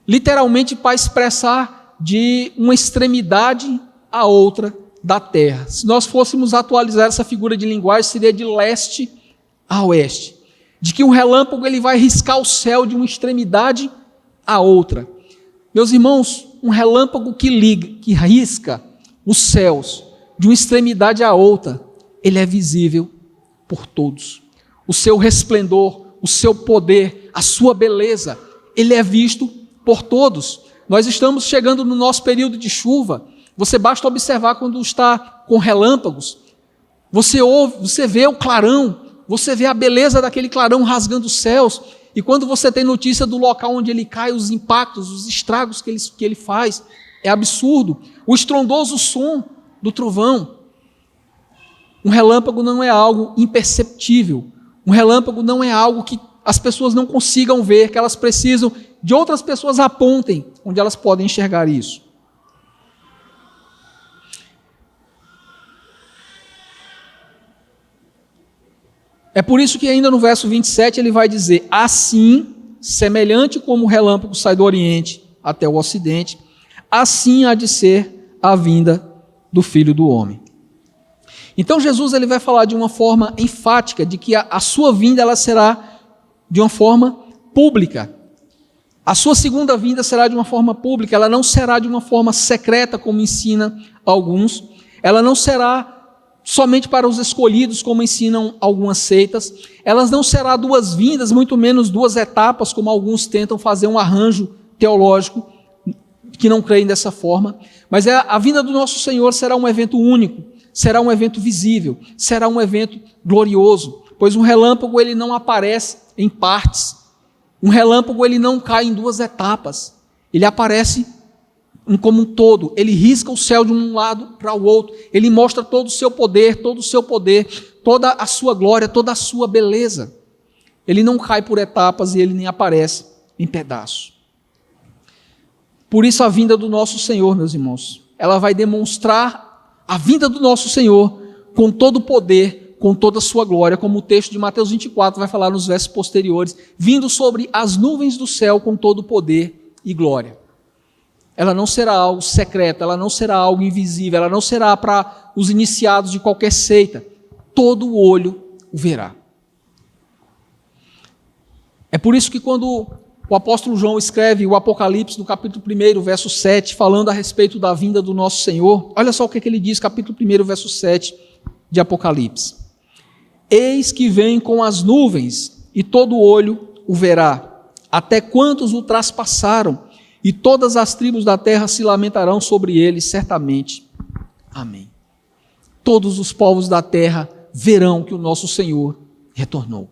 literalmente para expressar de uma extremidade a outra da terra. Se nós fôssemos atualizar essa figura de linguagem, seria de leste a oeste. De que um relâmpago ele vai riscar o céu de uma extremidade a outra. Meus irmãos, um relâmpago que risca os céus de uma extremidade a outra, ele é visível por todos. O seu resplendor, o seu poder, a sua beleza, ele é visto por todos. Nós estamos chegando no nosso período de chuva. Você basta observar quando está com relâmpagos. Você ouve, você vê o clarão, você vê a beleza daquele clarão rasgando os céus. E quando você tem notícia do local onde ele cai, os impactos, os estragos que ele faz, é absurdo. O estrondoso som do trovão. Um relâmpago não é algo imperceptível. Um relâmpago não é algo que as pessoas não consigam ver, que elas precisam de outras pessoas apontem onde elas podem enxergar isso. É por isso que ainda no verso 27 ele vai dizer: assim, semelhante como o relâmpago sai do Oriente até o Ocidente, assim há de ser a vinda do Filho do Homem. Então Jesus ele vai falar de uma forma enfática de que a sua vinda ela será de uma forma pública. A sua segunda vinda será de uma forma pública, ela não será de uma forma secreta, como ensina alguns, ela não será somente para os escolhidos, como ensinam algumas seitas, elas não será duas vindas, muito menos duas etapas, como alguns tentam fazer um arranjo teológico, que não creem dessa forma, mas a vinda do nosso Senhor será um evento único, será um evento visível, será um evento glorioso, pois um relâmpago ele não aparece em partes, um relâmpago ele não cai em duas etapas, ele aparece como um todo, ele risca o céu de um lado para o outro, ele mostra todo o seu poder, toda a sua glória, toda a sua beleza. Ele não cai por etapas e ele nem aparece em pedaços. Por isso a vinda do nosso Senhor, meus irmãos, ela vai demonstrar a vinda do nosso Senhor com todo o poder, com toda a sua glória, como o texto de Mateus 24 vai falar nos versos posteriores, vindo sobre as nuvens do céu com todo o poder e glória. Ela não será algo secreto, ela não será algo invisível, ela não será para os iniciados de qualquer seita. Todo o olho o verá. É por isso que quando o apóstolo João escreve o Apocalipse no capítulo 1, verso 7, falando a respeito da vinda do nosso Senhor, olha só o que ele diz, capítulo 1, verso 7 de Apocalipse. Eis que vem com as nuvens, e todo olho o verá, até quantos o traspassaram, e todas as tribos da terra se lamentarão sobre ele, certamente. Amém. Todos os povos da terra verão que o nosso Senhor retornou.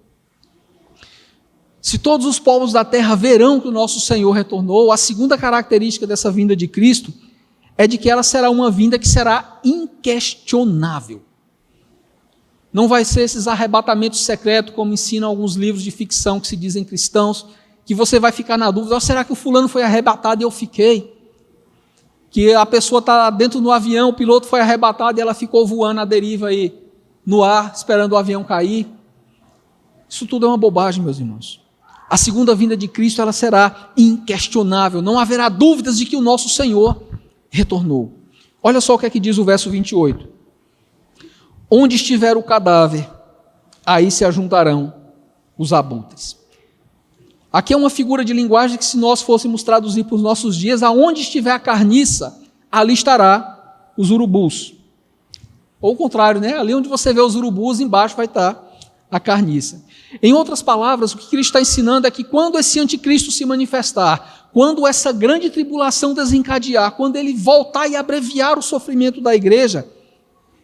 Se todos os povos da terra verão que o nosso Senhor retornou, a segunda característica dessa vinda de Cristo é de que ela será uma vinda que será inquestionável. Não vai ser esses arrebatamentos secretos, como ensinam alguns livros de ficção que se dizem cristãos, que você vai ficar na dúvida: será que o fulano foi arrebatado e eu fiquei? Que a pessoa está dentro do avião, o piloto foi arrebatado e ela ficou voando à deriva aí no ar, esperando o avião cair. Isso tudo é uma bobagem, meus irmãos. A segunda vinda de Cristo ela será inquestionável, não haverá dúvidas de que o nosso Senhor retornou. Olha só o que é que diz o verso 28. Onde estiver o cadáver, aí se ajuntarão os abutres. Aqui é uma figura de linguagem que, se nós fôssemos traduzir para os nossos dias, aonde estiver a carniça, ali estará os urubus. Ou o contrário, né? Ali onde você vê os urubus, embaixo vai estar a carniça. Em outras palavras, o que Cristo está ensinando é que quando esse anticristo se manifestar, quando essa grande tribulação desencadear, quando ele voltar e abreviar o sofrimento da igreja,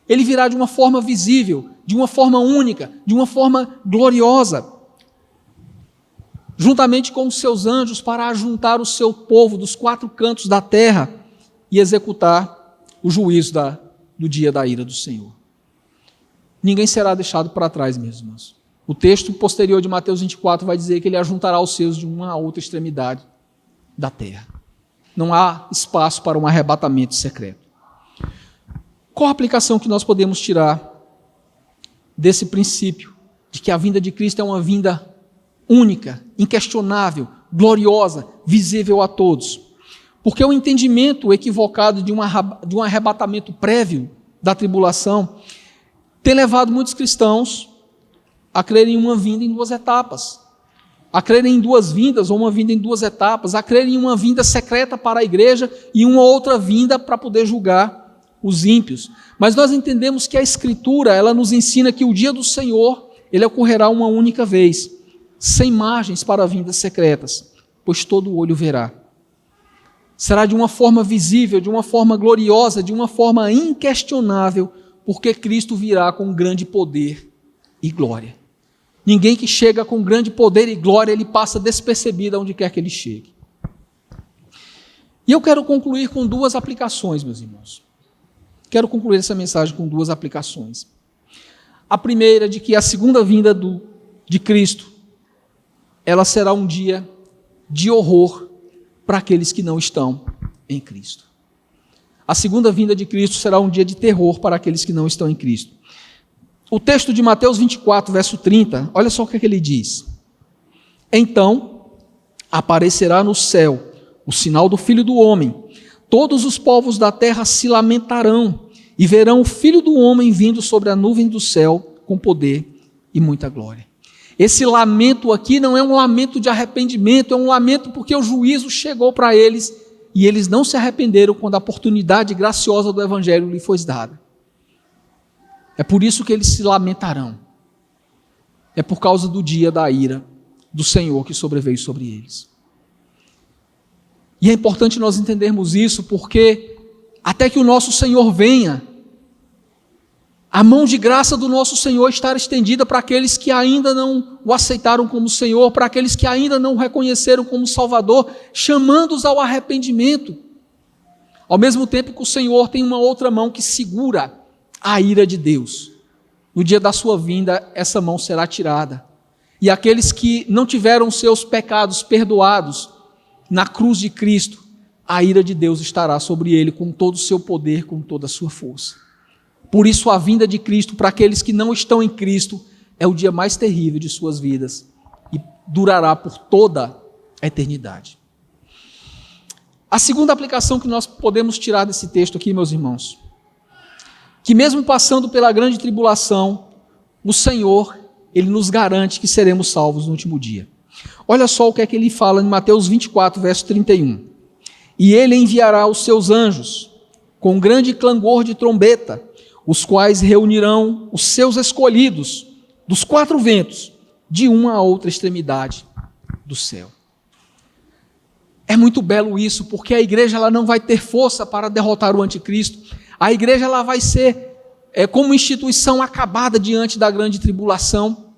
ele virá de uma forma visível, de uma forma única, de uma forma gloriosa, juntamente com os seus anjos, para ajuntar o seu povo dos 4 cantos da terra e executar o juízo do dia da ira do Senhor. Ninguém será deixado para trás, meus irmãos. O texto posterior de Mateus 24 vai dizer que ele ajuntará os seus de uma a outra extremidade da terra. Não há espaço para um arrebatamento secreto. Qual a aplicação que nós podemos tirar desse princípio de que a vinda de Cristo é uma vinda única, inquestionável, gloriosa, visível a todos? Porque o entendimento equivocado de um arrebatamento prévio da tribulação tem levado muitos cristãos a crerem em uma vinda em 2 etapas, a crerem em 2 vindas ou uma vinda em 2 etapas, a crerem em uma vinda secreta para a igreja e uma outra vinda para poder julgar os ímpios. Mas nós entendemos que a Escritura, ela nos ensina que o dia do Senhor, ele ocorrerá uma única vez, sem margens para vindas secretas, pois todo olho verá. Será de uma forma visível, de uma forma gloriosa, de uma forma inquestionável, porque Cristo virá com grande poder e glória. Ninguém que chega com grande poder e glória, ele passa despercebido aonde quer que ele chegue. E eu quero concluir com 2 aplicações, meus irmãos. Quero concluir essa mensagem com 2 aplicações. A primeira, de que a segunda vinda de Cristo, ela será um dia de horror para aqueles que não estão em Cristo. A segunda vinda de Cristo será um dia de terror para aqueles que não estão em Cristo. O texto de Mateus 24, verso 30, olha só o que ele diz. Então aparecerá no céu o sinal do Filho do Homem. Todos os povos da terra se lamentarão e verão o Filho do Homem vindo sobre a nuvem do céu com poder e muita glória. Esse lamento aqui não é um lamento de arrependimento, é um lamento porque o juízo chegou para eles e eles não se arrependeram quando a oportunidade graciosa do Evangelho lhe foi dada. É por isso que eles se lamentarão. É por causa do dia da ira do Senhor que sobreveio sobre eles. E é importante nós entendermos isso porque até que o nosso Senhor venha, a mão de graça do nosso Senhor estará estendida para aqueles que ainda não o aceitaram como Senhor, para aqueles que ainda não o reconheceram como Salvador, chamando-os ao arrependimento. Ao mesmo tempo que o Senhor tem uma outra mão que segura a ira de Deus. No dia da sua vinda, essa mão será tirada. E aqueles que não tiveram seus pecados perdoados na cruz de Cristo, a ira de Deus estará sobre ele com todo o seu poder, com toda a sua força. Por isso, a vinda de Cristo para aqueles que não estão em Cristo é o dia mais terrível de suas vidas e durará por toda a eternidade. A segunda aplicação que nós podemos tirar desse texto aqui, meus irmãos, que mesmo passando pela grande tribulação, o Senhor, Ele nos garante que seremos salvos no último dia. Olha só o que é que Ele fala em Mateus 24, verso 31. E Ele enviará os seus anjos com grande clangor de trombeta, os quais reunirão os seus escolhidos dos 4 ventos, de uma a outra extremidade do céu. É muito belo isso, porque a igreja ela não vai ter força para derrotar o anticristo. A igreja ela vai ser como instituição acabada diante da grande tribulação,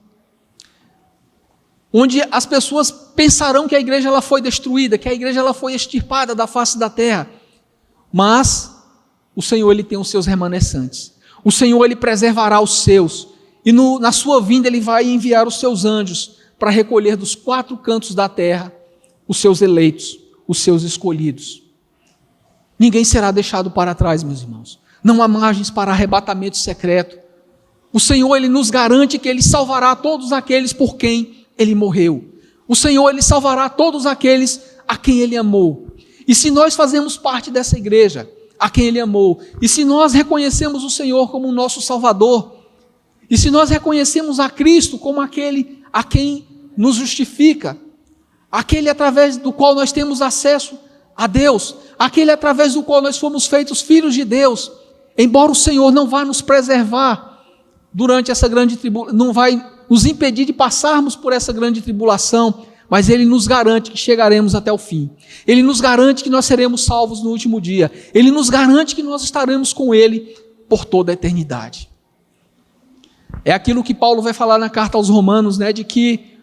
onde as pessoas pensarão que a igreja ela foi destruída, que a igreja ela foi extirpada da face da terra. Mas o Senhor ele tem os seus remanescentes. O Senhor ele preservará os seus. E na sua vinda ele vai enviar os seus anjos para recolher dos 4 cantos da terra os seus eleitos, os seus escolhidos. Ninguém será deixado para trás, meus irmãos. Não há margens para arrebatamento secreto. O Senhor ele nos garante que Ele salvará todos aqueles por quem Ele morreu. O Senhor ele salvará todos aqueles a quem Ele amou. E se nós fazemos parte dessa igreja, a quem Ele amou, e se nós reconhecemos o Senhor como o nosso Salvador, e se nós reconhecemos a Cristo como aquele a quem nos justifica, aquele através do qual nós temos acesso a Deus, aquele através do qual nós fomos feitos filhos de Deus, embora o Senhor não vá nos preservar durante essa grande tribulação, não vai nos impedir de passarmos por essa grande tribulação, mas Ele nos garante que chegaremos até o fim. Ele nos garante que nós seremos salvos no último dia. Ele nos garante que nós estaremos com Ele por toda a eternidade. É aquilo que Paulo vai falar na carta aos Romanos, né, de que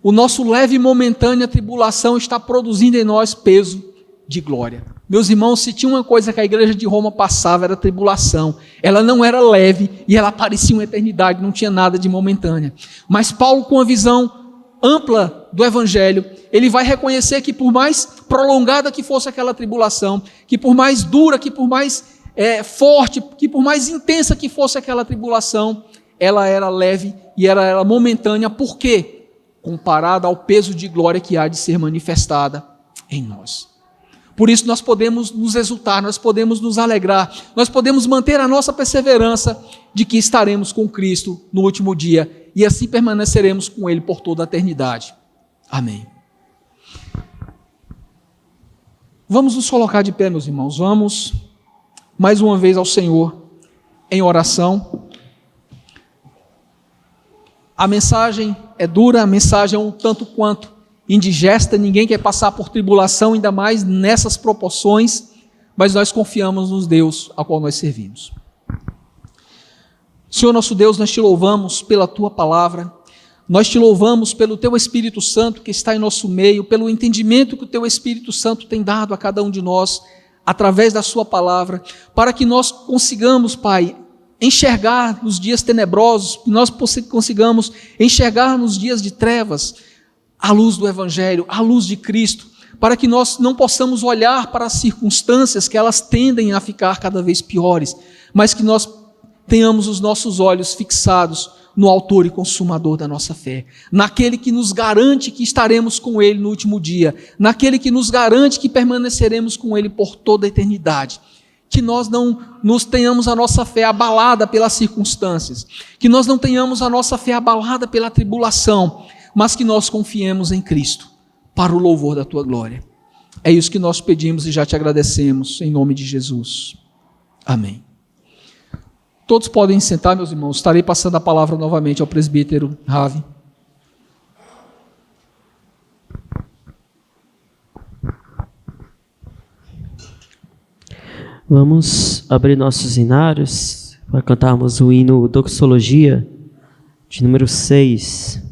o nosso leve e momentânea tribulação está produzindo em nós peso de glória. Meus irmãos, se tinha uma coisa que a igreja de Roma passava, era tribulação. Ela não era leve e ela parecia uma eternidade, não tinha nada de momentânea. Mas Paulo, com a visão ampla do Evangelho, ele vai reconhecer que por mais prolongada que fosse aquela tribulação, que por mais dura, que por mais forte, que por mais intensa que fosse aquela tribulação, ela era leve e ela era momentânea. Por quê? Comparada ao peso de glória que há de ser manifestada em nós. Por isso nós podemos nos exultar, nós podemos nos alegrar, nós podemos manter a nossa perseverança de que estaremos com Cristo no último dia e assim permaneceremos com Ele por toda a eternidade. Amém. Vamos nos colocar de pé, meus irmãos, vamos mais uma vez ao Senhor em oração. A mensagem é dura, a mensagem é um tanto quanto indigesta, ninguém quer passar por tribulação, ainda mais nessas proporções, mas nós confiamos no Deus ao qual nós servimos. Senhor nosso Deus, nós te louvamos pela Tua palavra, nós te louvamos pelo Teu Espírito Santo que está em nosso meio, pelo entendimento que o Teu Espírito Santo tem dado a cada um de nós, através da Sua palavra, para que nós consigamos, Pai, enxergar nos dias tenebrosos, que nós consigamos enxergar nos dias de trevas, a luz do Evangelho, a luz de Cristo, para que nós não possamos olhar para as circunstâncias que elas tendem a ficar cada vez piores, mas que nós tenhamos os nossos olhos fixados no autor e consumador da nossa fé, naquele que nos garante que estaremos com Ele no último dia, naquele que nos garante que permaneceremos com Ele por toda a eternidade. Que nós não nos tenhamos a nossa fé abalada pelas circunstâncias, que nós não tenhamos a nossa fé abalada pela tribulação, mas que nós confiemos em Cristo, para o louvor da Tua glória. É isso que nós pedimos e já te agradecemos, em nome de Jesus. Amém. Todos podem sentar, meus irmãos. Estarei passando a palavra novamente ao presbítero Ravi. Vamos abrir nossos hinários para cantarmos o hino Doxologia, de número 6.